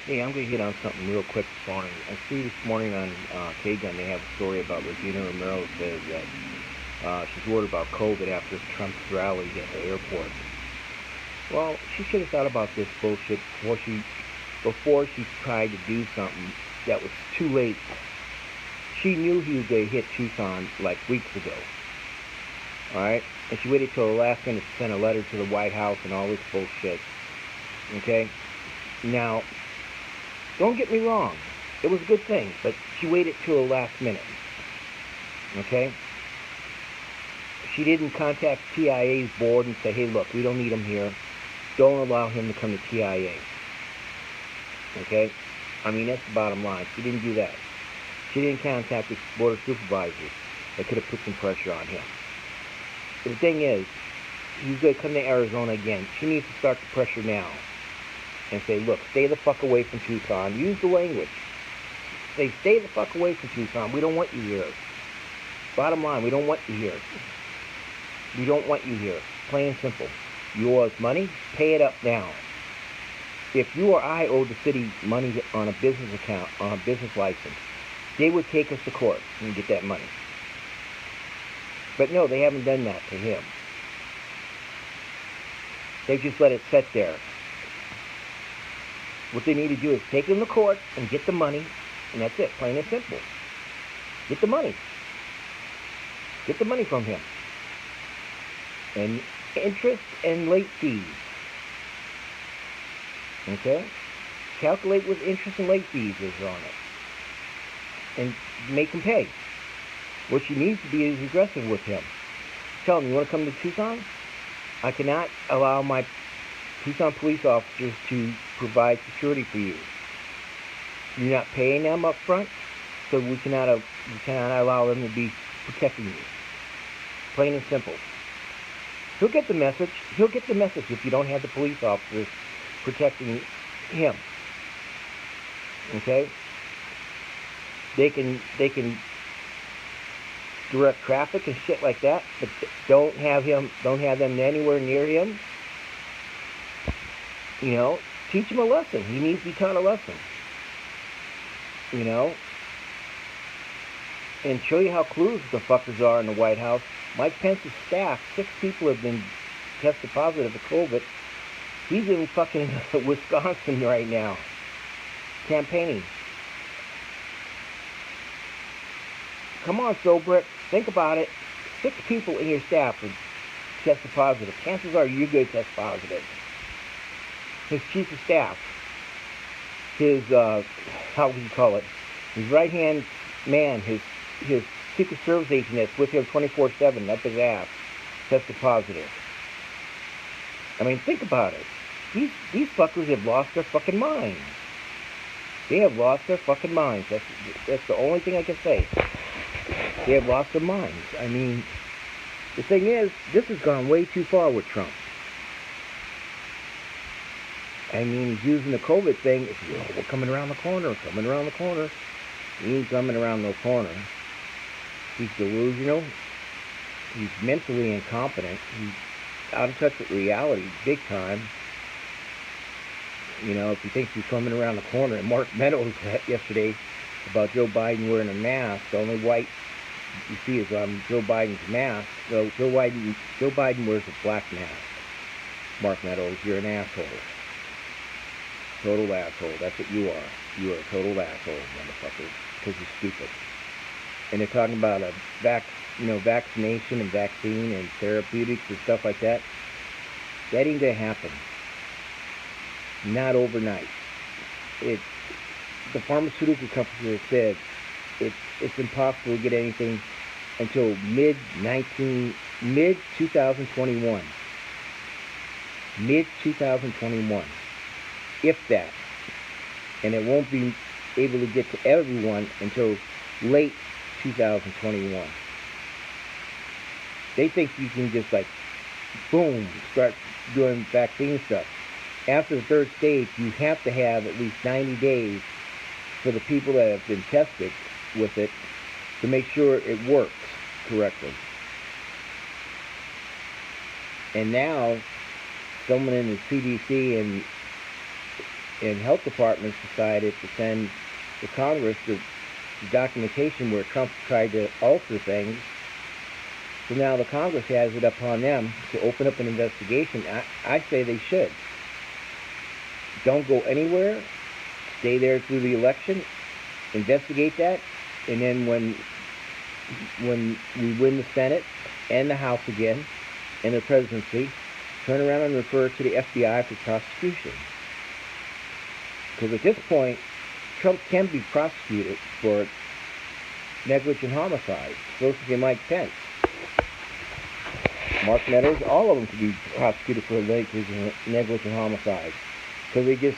Hey, I'm going to hit on something real quick this morning. I see this morning on K-Gun they have a story about Regina Romero says that she's worried about COVID after Trump's rally at the airport. Well, she should have thought about this bullshit before she tried to do something that was too late. She knew he was going to hit Tucson like weeks ago. All right? And she waited till the last minute to send a letter to the White House and all this bullshit. Okay? Now, don't get me wrong. It was a good thing, but she waited till the last minute. Okay? She didn't contact TIA's board and say, hey, look, we don't need him here. Don't allow him to come to TIA. Okay? I mean, that's the bottom line. She didn't do that. She didn't contact the board of supervisors that could have put some pressure on him. But the thing is, he's going to come to Arizona again. She needs to start the pressure now. And say, look, stay the fuck away from Tucson. Use the language. Say, stay the fuck away from Tucson. We don't want you here. Bottom line, we don't want you here. We don't want you here. Plain and simple. You owe us money, pay it up now. If you or I owed the city money on a business account, on a business license, they would take us to court and get that money. But no, they haven't done that to him. They just let it sit there. What they need to do is take him to court and get the money, and that's it, plain and simple. Get the money. Get the money from him. And interest and late fees. Okay? Calculate what interest and late fees is on it. And make him pay. What she needs to be is aggressive with him. Tell him, you want to come to Tucson? I cannot allow my Tucson police officers to provide security for you. You're not paying them up front, so we cannot allow them to be protecting you. Plain and simple. He'll get the message. He'll get the message if you don't have the police officers protecting him. Okay? They can direct traffic and shit like that, but don't have them anywhere near him. You know, teach him a lesson. He needs to be taught a lesson. You know? And show you how clueless the fuckers are in the White House. Mike Pence's staff, 6 people have been tested positive for COVID. He's in fucking Wisconsin right now, campaigning. Come on, Sobrit. Think about it. 6 people in your staff are tested positive. Chances are you're going to test positive. His chief of staff, his, how would you call it, his right-hand man, his Secret Service agent that's with him 24/7, up his ass, tested positive. I mean, think about it. These fuckers have lost their fucking minds. They have lost their fucking minds. That's the only thing I can say. They have lost their minds. I mean, the thing is, this has gone way too far with Trump. I mean, he's using the COVID thing. It's, we're coming around the corner, coming around the corner. He ain't coming around no corner. He's delusional. He's mentally incompetent. He's out of touch with reality, big time. You know, if he thinks he's coming around the corner, and Mark Meadows yesterday about Joe Biden wearing a mask, the only white you see is on Joe Biden's mask. So Joe Biden wears a black mask. Mark Meadows, you're an asshole. Total asshole. That's what you are. You are a total asshole, motherfucker, because you're stupid. And they're talking about a vaccination and vaccine and therapeutics and stuff like that. That ain't gonna happen. Not overnight. The pharmaceutical companies have said it's impossible to get anything until mid 2021. Mid 2021. If that. And it won't be able to get to everyone until late 2021. They think you can just boom, start doing vaccine stuff. After the 3rd stage, you have to have at least 90 days for the people that have been tested with it to make sure it works correctly. And now, someone in the CDC and and health departments decided to send to Congress the documentation where Trump tried to alter things. So now the Congress has it upon them to open up an investigation. I say they should. Don't go anywhere. Stay there through the election. Investigate that. And then when we win the Senate and the House again and the presidency, turn around and refer to the FBI for prosecution. Because at this point, Trump can be prosecuted for negligent homicide. Supposed to be Mike Pence, Mark Meadows, all of them could be prosecuted for negligent homicide. Because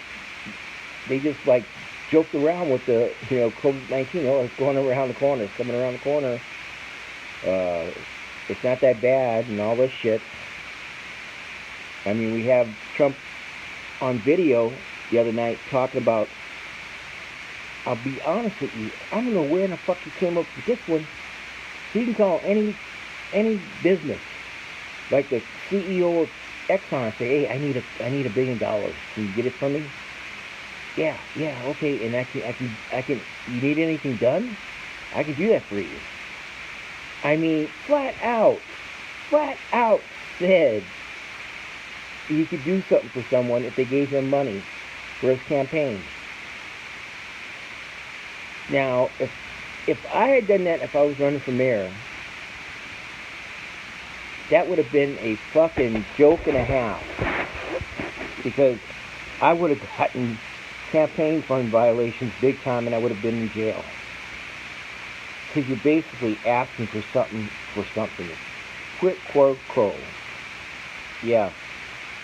they just like joked around with the COVID-19. Oh, it's going around the corner. It's coming around the corner. It's not that bad and all this shit. I mean, we have Trump on video the other night talking about, I'll be honest with you, I don't know where in the fuck he came up with this one. He can call any business, like the CEO of Exxon, say, hey, I need $1 billion. Can you get it for me? Yeah, okay. And I can. You need anything done? I can do that for you. I mean, flat out said he could do something for someone if they gave him money for his campaign. Now, if I had done that, if I was running for mayor, that would have been a fucking joke and a half, because I would have gotten campaign fund violations big time, and I would have been in jail. Because you're basically asking for something Quid pro quo. Yeah,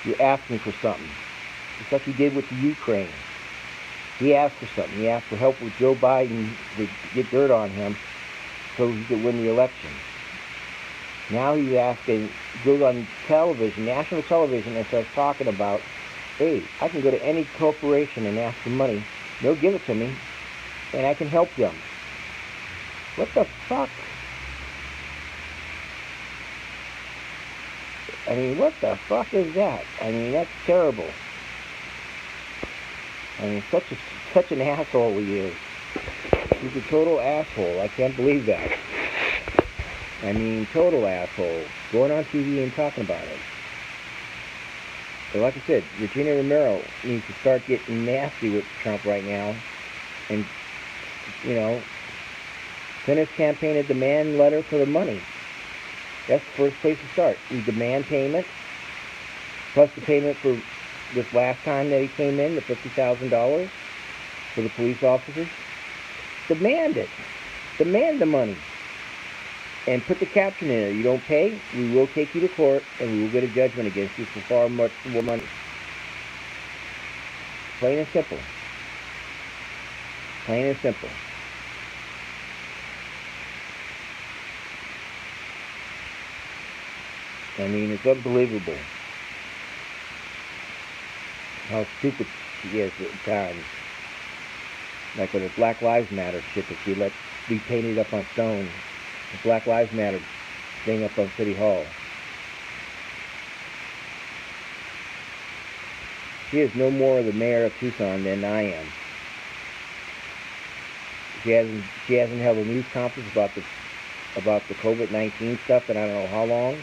you're asking for something. It's like he did with the Ukraine. He asked for something. He asked for help with Joe Biden to get dirt on him so he could win the election. Now he's asking, goes on television, national television, and starts talking about, hey, I can go to any corporation and ask for money. They'll give it to me, and I can help them. What the fuck? I mean, what the fuck is that? I mean, that's terrible. I mean, such an asshole he is. He's a total asshole. I can't believe that. I mean, total asshole. Going on TV and talking about it. But like I said, Regina Romero needs to start getting nasty with Trump right now. And, send his campaign a demand letter for the money. That's the first place to start. You demand payment, plus the payment for this last time that he came in, the $50,000 for the police officers. Demand it. Demand the money. And put the caption in there. You don't pay, we will take you to court, and we will get a judgment against you for far much more money. Plain and simple. Plain and simple. I mean, it's unbelievable how stupid she is at times. Like with the Black Lives Matter shit that she let be painted up on stone. The Black Lives Matter thing up on City Hall. She is no more the mayor of Tucson than I am. She hasn't held a news conference about the COVID-19 stuff in I don't know how long.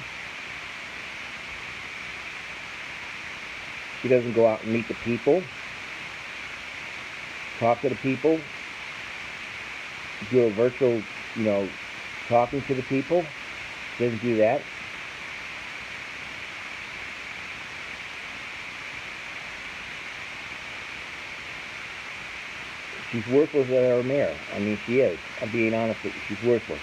She doesn't go out and meet the people, talk to the people, do a virtual, talking to the people. She doesn't do that. She's worthless as our mayor. I mean, she is. I'm being honest with you. She's worthless.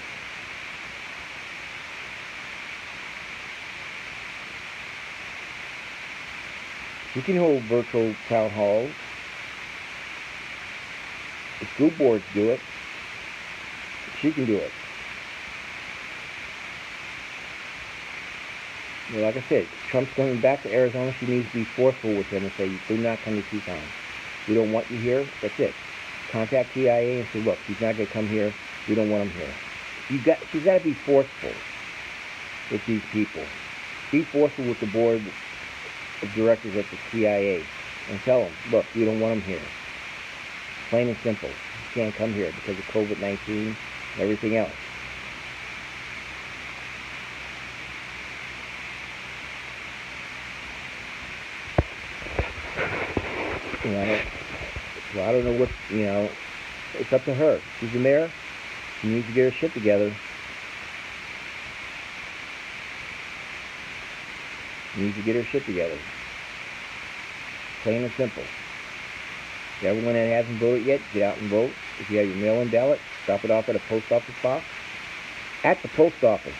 She can hold virtual town halls. The school boards do it. She can do it. Like I said, Trump's coming back to Arizona. She needs to be forceful with him and say, do not come to Tucson. We don't want you here. That's it. Contact TIA and say, look, he's not going to come here. We don't want him here. She's got to be forceful with these people. Be forceful with the board of directors at the CIA. and tell them, look, we don't want them here. Plain and simple. You can't come here because of COVID-19 and everything else. You know, so I don't know what, it's up to her. She's the mayor. She needs to get her shit together. Plain and simple. Everyone that hasn't voted yet, get out and vote. If you have your mail-in ballot, drop it off at a post office box. At the post office.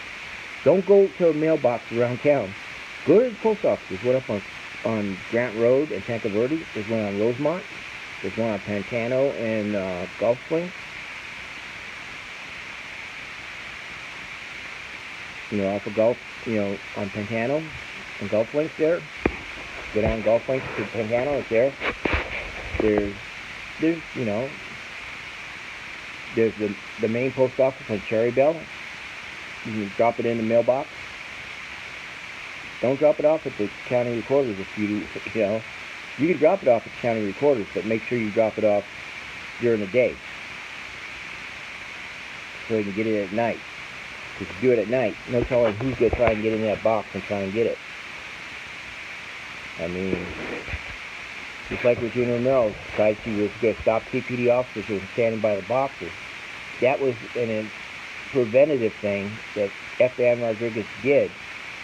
Don't go to a mailbox around town. Go to the post office. There's one up on Grant Road in Tanca Verde. There's one on Rosemont. There's one on Pantano and Gulf Swing. Off of Gulf, on Pantano and Gulf Links there. Go down Gulf Links to Pantano, it's there. There's the main post office on Cherry Bell. You can drop it in the mailbox. Don't drop it off at the county recorders if you You can drop it off at the county recorders, but make sure you drop it off during the day. So you can get it at night. If you do it at night, no telling who's going to try and get in that box and try and get it. I mean, just like Regina Romero decided she was going to stop CPD officers from standing by the boxes. That was a preventative thing that F.A.M. Rodriguez did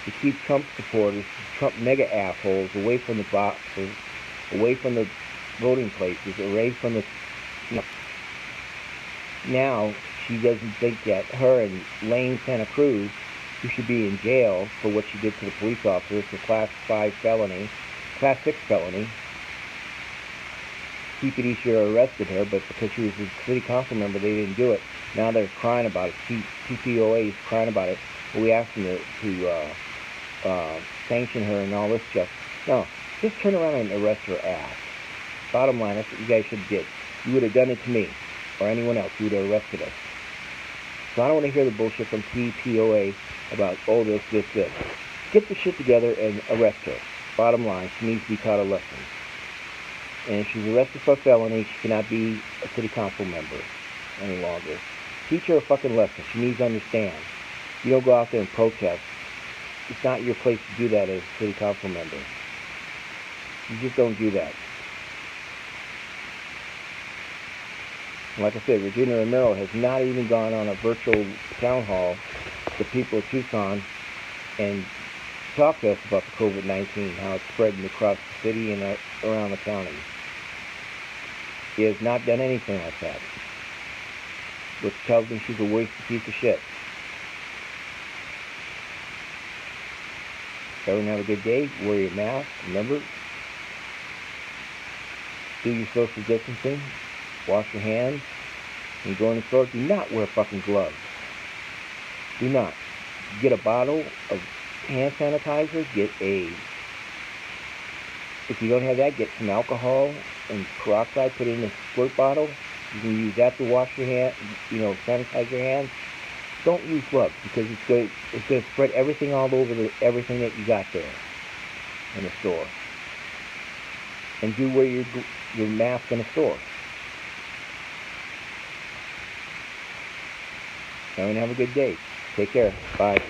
to keep Trump supporters, Trump mega assholes, away from the boxes, away from the voting places, away from the... Now, she doesn't think that her and Lane Santa Cruz, who should be in jail for what she did to the police officers, for Class 6 felony, CPD should have arrested her, but because she was a city council member, they didn't do it. Now they're crying about it. TPOA is crying about it. We asked them to sanction her and all this stuff. No, just turn around and arrest her ass. Bottom line, that's what you guys should have did. You would have done it to me or anyone else. You would have arrested us. So I don't want to hear the bullshit from TPOA about, oh, this. Get the shit together and arrest her. Bottom line, she needs to be taught a lesson. And if she's arrested for a felony, she cannot be a city council member any longer. Teach her a fucking lesson. She needs to understand. You don't go out there and protest. It's not your place to do that as a city council member. You just don't do that. Like I said, Regina Romero has not even gone on a virtual town hall to people of Tucson and talked to us about the COVID-19, how it's spreading across the city and around the county. She has not done anything like that, which tells me she's a wasted piece of shit. Everyone have a good day. Wear your mask. Remember, do your social distancing. Wash your hands. When you go in the store, do not wear fucking gloves. Do not. Get a bottle of hand sanitizer. If you don't have that, get some alcohol and peroxide. Put it in a squirt bottle. You can use that to wash your hands. Sanitize your hands. Don't use gloves because it's going to spread everything all over everything that you got there in the store. And do wear your mask in the store. Everyone have a good day. Take care. Bye.